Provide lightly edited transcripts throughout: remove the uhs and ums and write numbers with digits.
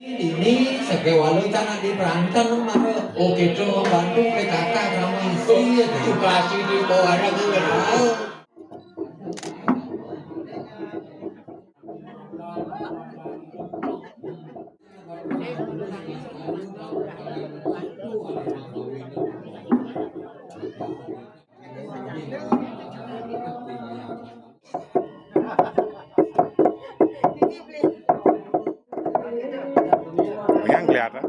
Ini sekewalu tanah di Branten mah. Oh gitu, Bandung PKK ramai sih. Kasih di bawah lagi tahu. Yang kelihatan.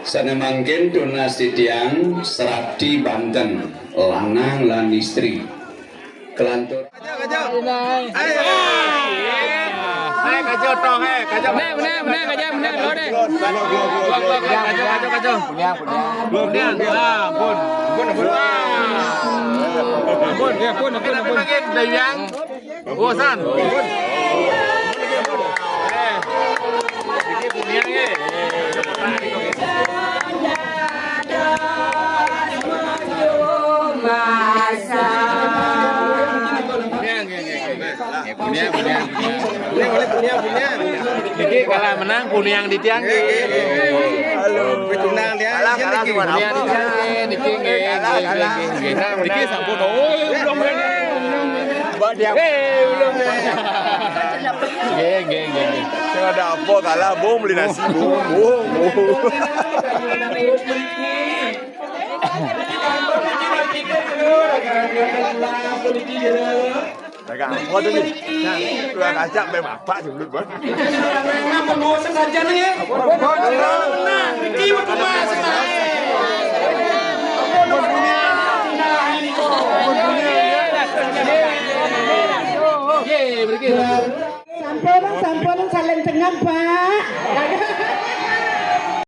Sanemangkin donasi tiang Seradi Banten lanang lan istri kelantur Iki kalah menang Kuniang di tiang. Halo, betunang dia. Kalah Kuniang di tiang. Niki sampun. Belum. Buat dia. Belum. Nggih. Saya ada apa kalah bom beli nasi bom. Dagang apa tu ni? Tuan kacak memang bapak jemput bos. Nama bawa saja ni ya. Nah, Niki bertemu sekarang. Sampun saling dengan Pak.